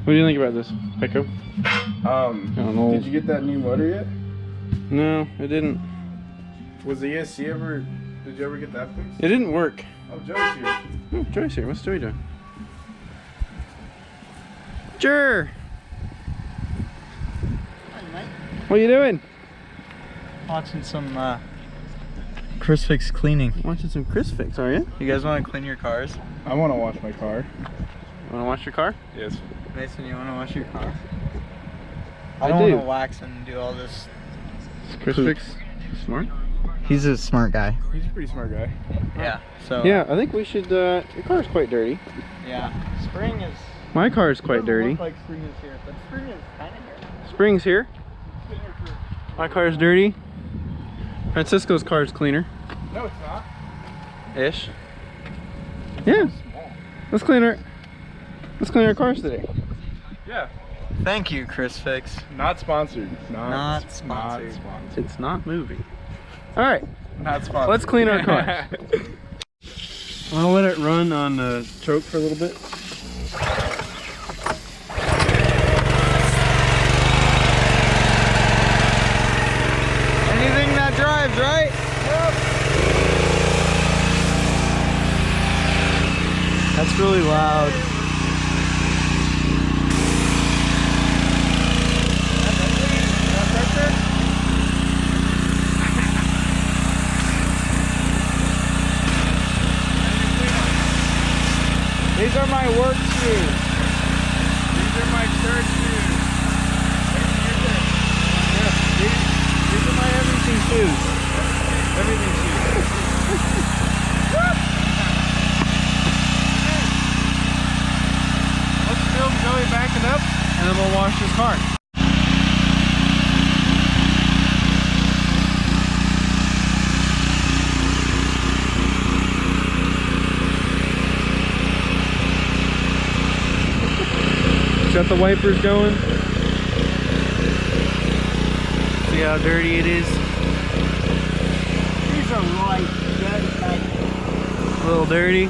What do you think about this, Pecco? Did you get that new motor yet? No, it didn't. Was the ESC ever? Did you ever get that fixed? It didn't work. Oh, Joey's here. Oh, Joey's here. What's Joey doing? Sure. What are you doing? Watching some Chris Fix cleaning. Watching some Chris Fix, are you? You guys want to clean your cars? I want to wash my car. Want to wash your car? Yes. Mason, you want to wash your car? I don't do. want to wax and do all this. Chris Fix smart? He's a smart guy. He's a pretty smart guy. Yeah. So. Yeah, I think we should. Your car's quite dirty. Yeah. Spring is. My car's quite Doesn't dirty. look like spring is here, but spring is kind of here. Spring's here. My car's dirty. Francisco's car's cleaner. No, it's not. Ish. Yeah. Let's clean our cars today. Yeah. Thank you, Chris Fix. Not sponsored. Not sponsored. It's not moving. All right. Not sponsored. Let's clean our cars. I'll let it run on the choke for a little bit. Anything that drives, right? Yep. That's really loud. These are my work shoes. These are my church shoes. These are my everything shoes. Everything shoes. Let's film Joey backing up, and then we'll wash his car. Got the wipers going. See how dirty it is. These are right dirty. A little dirty.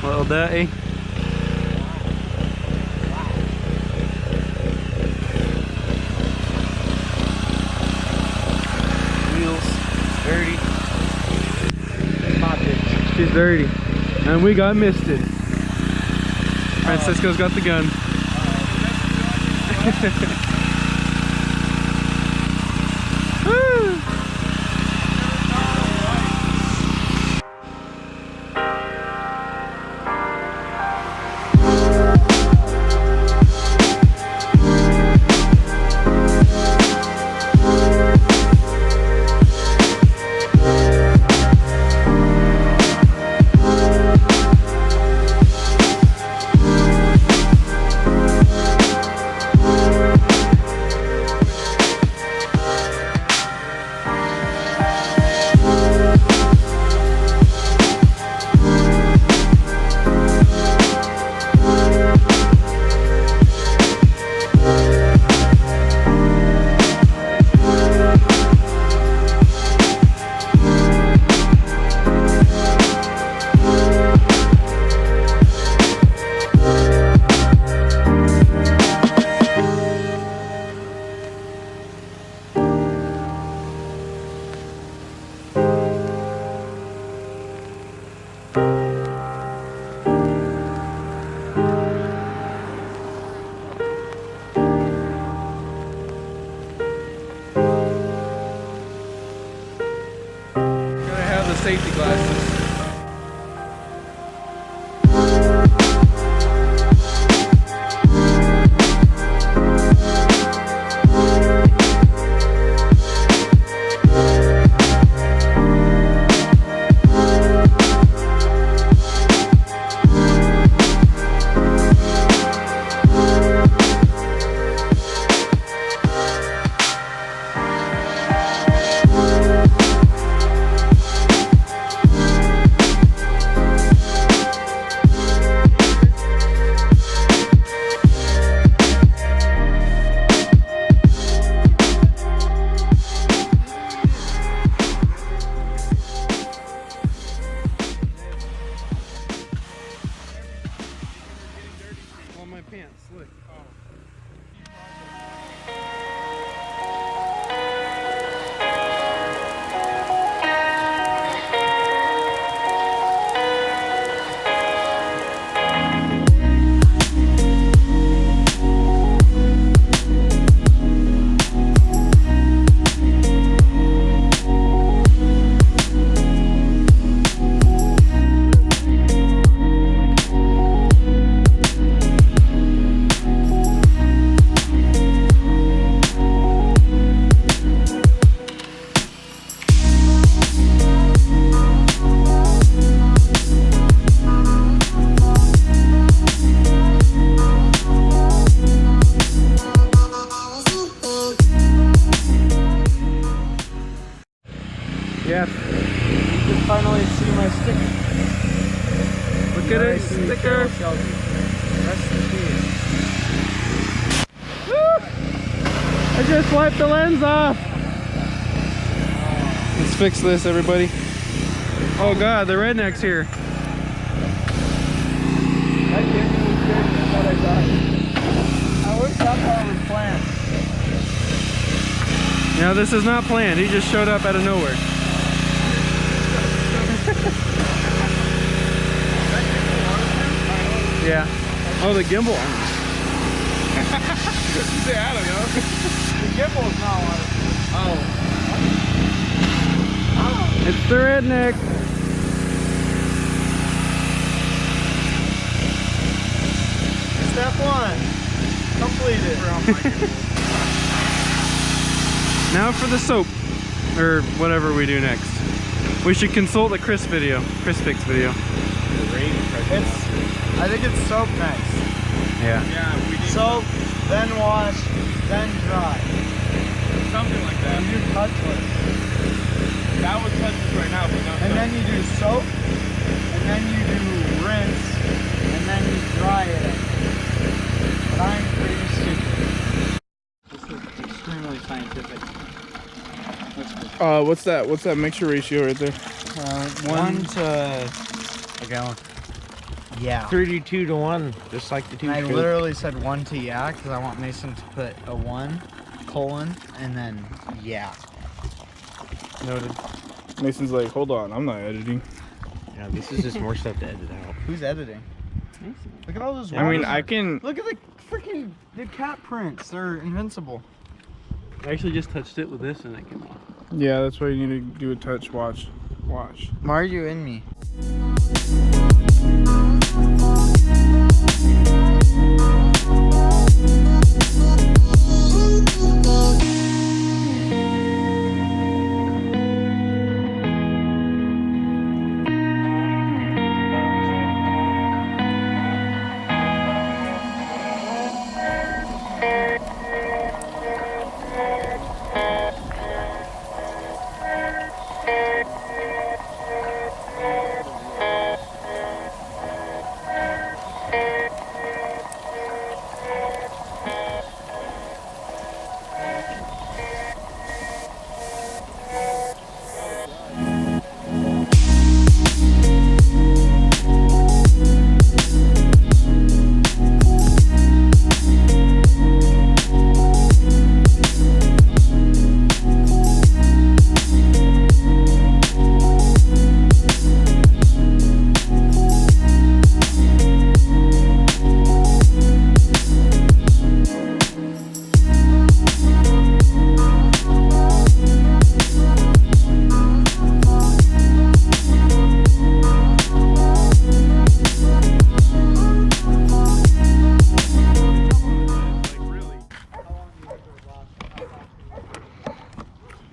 A little dirty. Wheels dirty. She's dirty. And we got misted. Francisco's got the gun. Woo! Safety glasses. my pants. Look. Yes. You can finally see my sticker. Look at it, sticker. Rest in peace. I just wiped the lens off. Let's fix this, everybody. Oh God, the redneck's here. That gave me the script that I got. I wish that part was planned. Now this is not planned. He just showed up out of nowhere. Yeah. Oh, the gimbal. Yeah, I don't know. The gimbal's not waterproof. Oh. It's the redneck. Step 1. Completed. Now for the soap. Or whatever we do next. We should consult the Chris video. Chris Fix video. I think it's soap next. Yeah. Yeah, we need Soap, then wash, then dry. something like that. You do touchless. That would touch us right now, but not And then you do soap, and then you do rinse, and then you dry it. But I'm pretty stupid. This is extremely scientific. What's that? What's that mixture ratio right there? 1 to a gallon. Yeah. 32 to 1, just like the two. And I literally said 1 to yeah, because I want Mason to put a 1, colon, and then yeah. Noted. Mason's like, hold on, I'm not editing. Yeah, this is just more stuff to edit out. Who's editing? Look at all those. I mean, waters. I can. Look at the freaking cat prints. They're invincible. I actually just touched it with this and it came off. Yeah, that's why you need to do a touch watch. Watch. Why are you in me?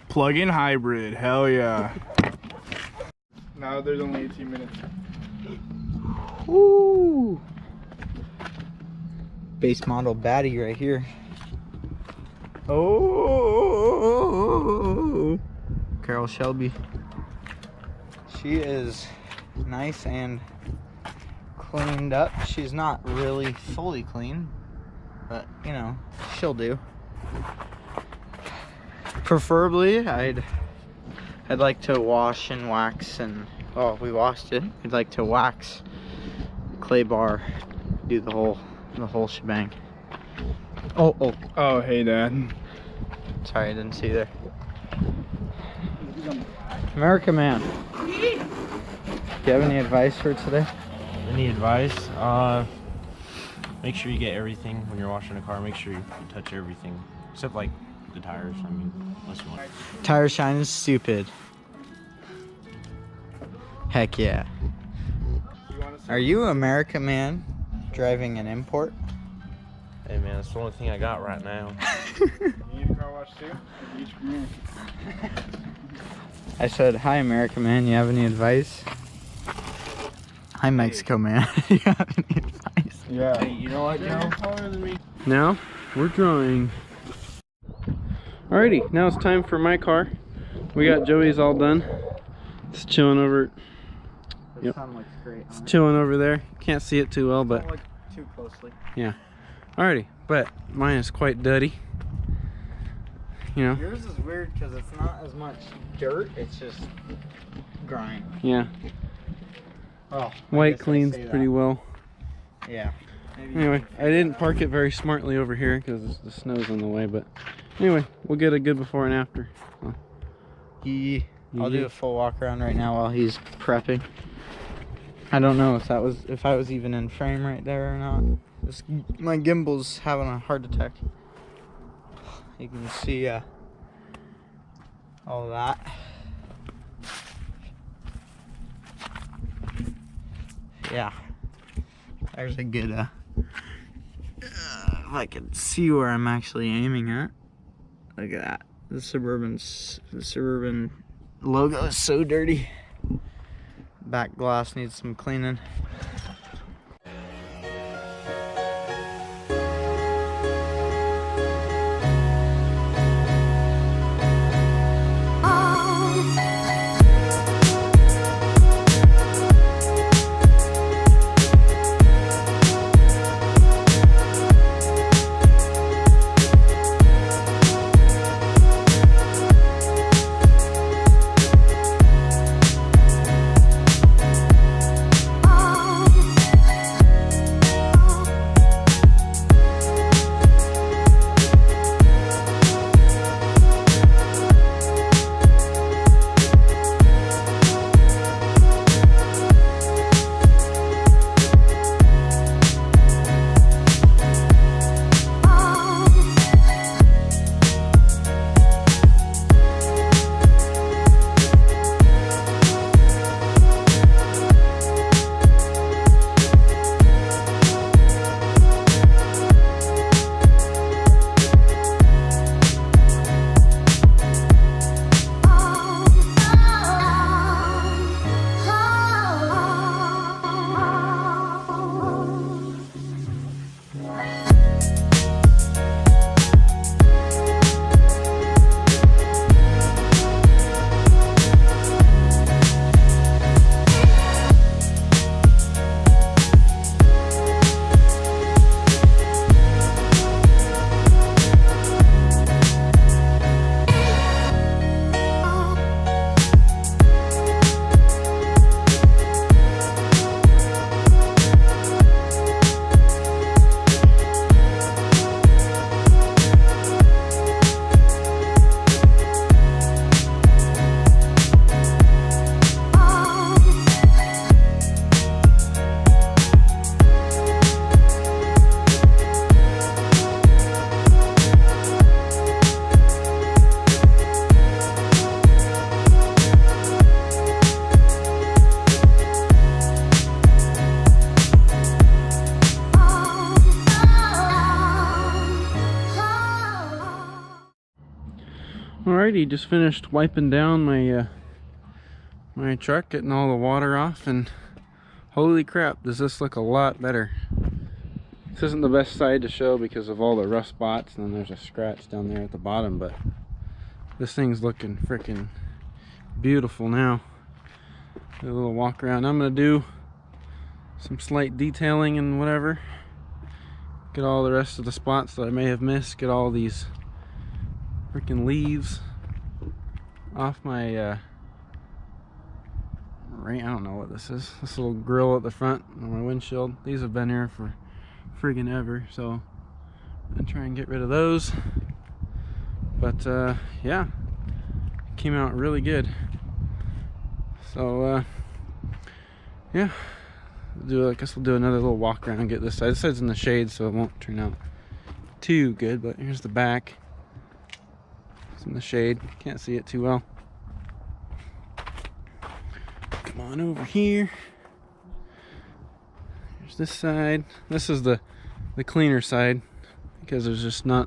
Plug-in hybrid, hell yeah. Now there's only 18 minutes. Woo! Base model baddie right here. Oh, Carol Shelby. She is nice and cleaned up. She's not really fully clean, but you know, she'll do. Preferably, I'd like to wash and wax and, oh, we washed it. I'd like to wax, clay bar, do the whole The whole shebang. Oh, oh. Oh, hey, Dad. Sorry, I didn't see there. America Man. Do you have any advice for today? Any advice? Make sure you get everything when you're washing a car. Make sure you touch everything, except like the tires. I mean, unless you want. Tire shine is stupid. Heck yeah. Are you America Man driving an import? Hey man, that's the only thing I got right now. You need a car wash too? Each from here. I said, hi America Man, you have any advice? Hi Mexico Man, you have any advice? Yeah. Hey, you know what, Joe? Now we're drawing. Alrighty, now it's time for my car. We got Joey's all done. It's chilling over. The Yep. sun looks great. It's chilling over there. Can't see it too well, but Don't look too closely. yeah. Alrighty, but mine is quite dirty. You know? Yours is weird because it's not as much dirt, it's just grime. Yeah. Oh, White cleans pretty well. Yeah. Anyway, I didn't park it very smartly over here because the snow's in the way, but anyway, we'll get a good before and after. So, I'll do a full walk around right now while he's prepping. I don't know if I was even in frame right there or not. My gimbal's having a heart attack. You can see all that. Yeah. There's a good if I can see where I'm actually aiming at. Look at that. The Suburban logo is so dirty. Back glass needs some cleaning. Alrighty, just finished wiping down my my truck, getting all the water off, and holy crap, does this look a lot better. This isn't the best side to show because of all the rust spots, and then there's a scratch down there at the bottom, but this thing's looking freaking beautiful now. Do a little walk around. I'm gonna do some slight detailing and whatever, get all the rest of the spots that I may have missed, get all these freaking leaves off my I don't know what this is, this little grill at the front on my windshield. These have been here for friggin' ever, so I'm try and get rid of those. But yeah, came out really good. So yeah, I guess we'll do another little walk around and get this side. This side's in the shade, so it won't turn out too good, but here's the back. It's in the shade, can't see it too well. Come on over here. Here's this side. This is the cleaner side because there's just no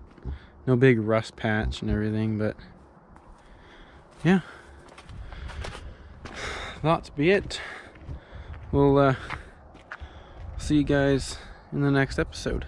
big rust patch and everything, but yeah, that be it. We'll see you guys in the next episode.